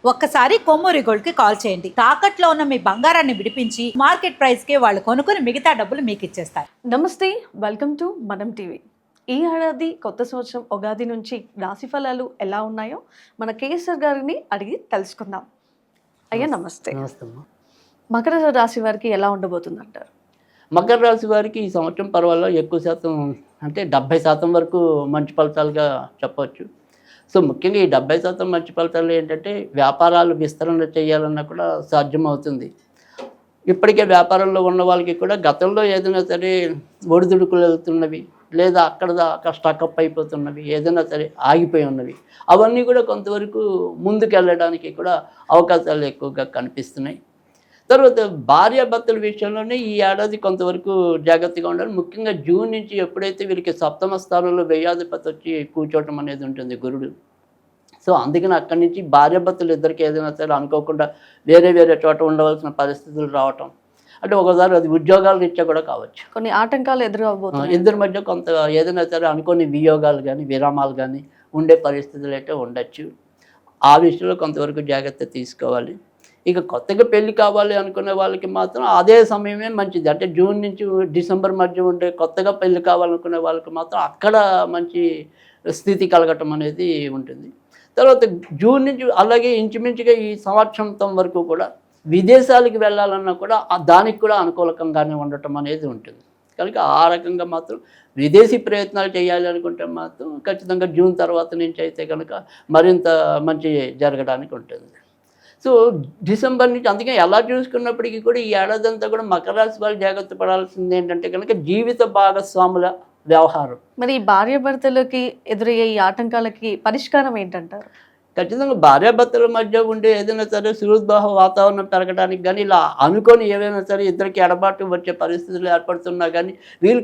ఒక్కసారి కొమ్మూరి గోల్డ్ కి కాల్ చేయండి. తాకట్లో ఉన్న మీ బంగారాన్ని విడిపించి మార్కెట్ ప్రైస్ కి వాళ్ళు కొనుక్కుని మిగతా డబ్బులు మీకు ఇచ్చేస్తారు. నమస్తే, వెల్కమ్ టు మనం టీవీ. ఈ ఏడాది కొత్త సంవత్సరం ఉగాది నుంచి రాశి ఫలాలు ఎలా ఉన్నాయో మన కేసర్ గారిని అడిగి తెలుసుకుందాం. అయ్యా నమస్తే. మకర రాశి వారికి ఎలా ఉండబోతుంది అంటారు? మకర రాశి వారికి ఈ సంవత్సరం పర్వాలేదు, ఎక్కువ శాతం అంటే 70% వరకు మంచి ఫలితాలుగా చెప్పవచ్చు. సో ముఖ్యంగా ఈ 70% మంచి ఫలితాలు ఏంటంటే వ్యాపారాలు విస్తరణ చేయాలన్నా కూడా సాధ్యమవుతుంది. ఇప్పటికే వ్యాపారంలో ఉన్న వాళ్ళకి కూడా గతంలో ఏదైనా సరే ఒడిదుడుకులు వెళ్తున్నవి, లేదా అక్కడ స్టకప్ అయిపోతున్నవి, ఏదైనా సరే ఆగిపోయి ఉన్నవి, అవన్నీ కూడా కొంతవరకు ముందుకు వెళ్ళడానికి కూడా అవకాశాలు ఎక్కువగా కనిపిస్తున్నాయి. తర్వాత భార్యాభర్తల విషయంలోనే ఈ ఏడాది కొంతవరకు జాగ్రత్తగా ఉండాలి. ముఖ్యంగా జూన్ నుంచి ఎప్పుడైతే వీరికి సప్తమ స్థానంలో వ్యయాధిపతి వచ్చి కూర్చోవటం అనేది ఉంటుంది గురుడు. సో అందుకని అక్కడి నుంచి భార్యాభర్తలు ఇద్దరికి ఏదైనా సరే అనుకోకుండా వేరే చోట ఉండవలసిన పరిస్థితులు రావటం, అంటే ఒకసారి అది ఉద్యోగాల రీత్యా కూడా కావచ్చు. కొన్ని ఆటంకాలు ఎదురవబోతున్నాయి. ఇద్దరి మధ్య కొంత ఏదైనా సరే అనుకోని వియోగాలు కానీ విరామాలు కానీ ఉండే పరిస్థితులు అయితే ఉండొచ్చు. ఆ విషయంలో కొంతవరకు జాగ్రత్త తీసుకోవాలి. ఇక కొత్తగా పెళ్లి కావాలి అనుకునే వాళ్ళకి మాత్రం అదే సమయమే మంచిది. అంటే జూన్ నుంచి డిసెంబర్ మధ్య ఉండే కొత్తగా పెళ్లి కావాలనుకునే వాళ్ళకి మాత్రం అక్కడ మంచి స్థితి కలగటం అనేది ఉంటుంది. తర్వాత జూన్ నుంచి అలాగే ఇంచుమించుగా ఈ సంవత్సరం వరకు కూడా విదేశాలకు వెళ్ళాలన్నా కూడా దానికి కూడా అనుకూలకంగానే ఉండటం అనేది ఉంటుంది. కనుక ఆ రకంగా మాత్రం విదేశీ ప్రయత్నాలు చేయాలి అనుకుంటే మాత్రం ఖచ్చితంగా జూన్ తర్వాత నుంచి అయితే కనుక మరింత మంచి జరగడానికి ఉంటుంది. సో డిసెంబర్ నుంచి అందుకే ఎలా చూసుకున్నప్పటికీ కూడా ఈ ఏడాది అంతా కూడా మకర రాశి వాళ్ళు జాగ్రత్త పడాల్సింది ఏంటంటే కనుక జీవిత భాగస్వాముల వ్యవహారం. మరి ఈ భార్యాభర్తలకి ఎదురయ్యే ఈ ఆటంకాలకి పరిష్కారం ఏంటంటారు? ఖచ్చితంగా భార్యాభర్తల మధ్య ఉండే ఏదైనా సరే సుహృద్భావ వాతావరణం పెరగడానికి కానీ ఇలా అనుకొని ఏవైనా సరే ఇద్దరికి ఎడబాటు వచ్చే పరిస్థితులు ఏర్పడుతున్నా కానీ వీళ్ళు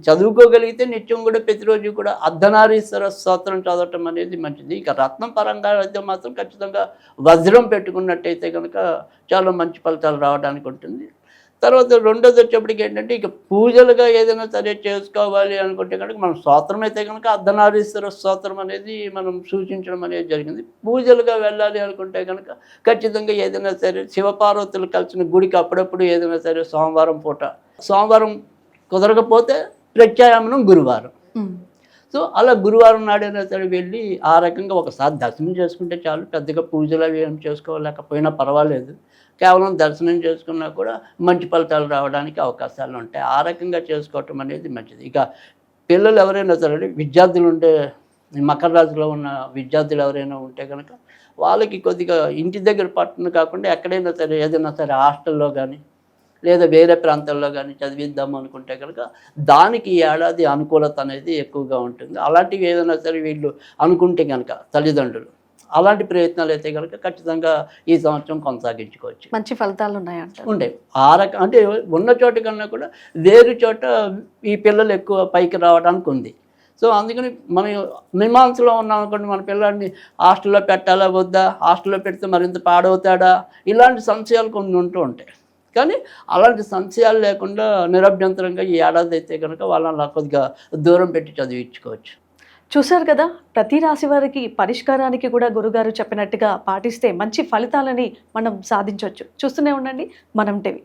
చదువుకోగలిగితే నిత్యం కూడా ప్రతిరోజు కూడా అర్ధనారీశ్వర స్తోత్రం చదవటం అనేది మంచిది. ఇక రత్నం పరంగా అయితే మాత్రం ఖచ్చితంగా వజ్రం పెట్టుకున్నట్టయితే కనుక చాలా మంచి ఫలితాలు రావడానికి ఉంటుంది. తర్వాత రెండోది వచ్చేప్పటికి ఏంటంటే ఇక పూజలుగా ఏదైనా సరే చేసుకోవాలి అనుకుంటే కనుక మనం స్తోత్రం అయితే కనుక అర్ధనారీశ్వర స్తోత్రం అనేది మనం సూచించడం అనేది జరిగింది. పూజలుగా వెళ్ళాలి అనుకుంటే కనుక ఖచ్చితంగా ఏదైనా సరే శివపార్వతులు కలిసిన గుడికి అప్పుడప్పుడు ఏదైనా సరే సోమవారం కుదరకపోతే ప్రత్యామ్నాయం గురువారం. సో అలా గురువారం నాడైనా సరే వెళ్ళి ఆ రకంగా ఒకసారి దర్శనం చేసుకుంటే చాలు. పెద్దగా పూజలు అవి ఏం చేసుకోలేకపోయినా పర్వాలేదు. కేవలం దర్శనం చేసుకున్నా కూడా మంచి ఫలితాలు రావడానికి అవకాశాలు ఉంటాయి. ఆ రకంగా చేసుకోవటం అనేది మంచిది. ఇక పిల్లలు ఎవరైనా సరే విద్యార్థులు ఉంటే మకర రాశిలో ఉన్న విద్యార్థులు ఎవరైనా ఉంటే కనుక వాళ్ళకి కొద్దిగా ఇంటి దగ్గర పట్టును కాకుండా ఎక్కడైనా సరే ఏదైనా సరే హాస్టల్లో కానీ లేదా వేరే ప్రాంతాల్లో కానీ చదివిద్దాము అనుకుంటే కనుక దానికి ఈ ఏడాది అనుకూలత అనేది ఎక్కువగా ఉంటుంది. అలాంటివి ఏదైనా సరే వీళ్ళు అనుకుంటే కనుక తల్లిదండ్రులు అలాంటి ప్రయత్నాలు అయితే కనుక ఖచ్చితంగా ఈ సంవత్సరం కొనసాగించుకోవచ్చు. మంచి ఫలితాలు ఉన్నాయంట ఉంటాయి. ఆ రకం అంటే ఉన్న చోట కన్నా కూడా వేరు చోట ఈ పిల్లలు ఎక్కువ పైకి రావడానికి ఉంది. సో అందుకని మనం మీమాంసలో ఉన్నాం అనుకోండి, మన పిల్లల్ని హాస్టల్లో పెట్టాలా వద్దా, హాస్టల్లో పెడితే మరింత పాడవుతాడా, ఇలాంటి సంశయాలు కొన్ని ఉంటూ ఉంటాయి. కానీ అలాంటి సంశయాలు లేకుండా నిరభ్యంతరంగా ఈ ఏడాది అయితే కనుక వాళ్ళని కొద్దిగా దూరం పెట్టి చదివించుకోవచ్చు. చూశారు కదా, ప్రతి రాశి వారికి పరిష్కారానికి కూడా గురుగారు చెప్పినట్టుగా పాటిస్తే మంచి ఫలితాలని మనం సాధించవచ్చు. చూస్తూనే ఉండండి మనం టీవీ.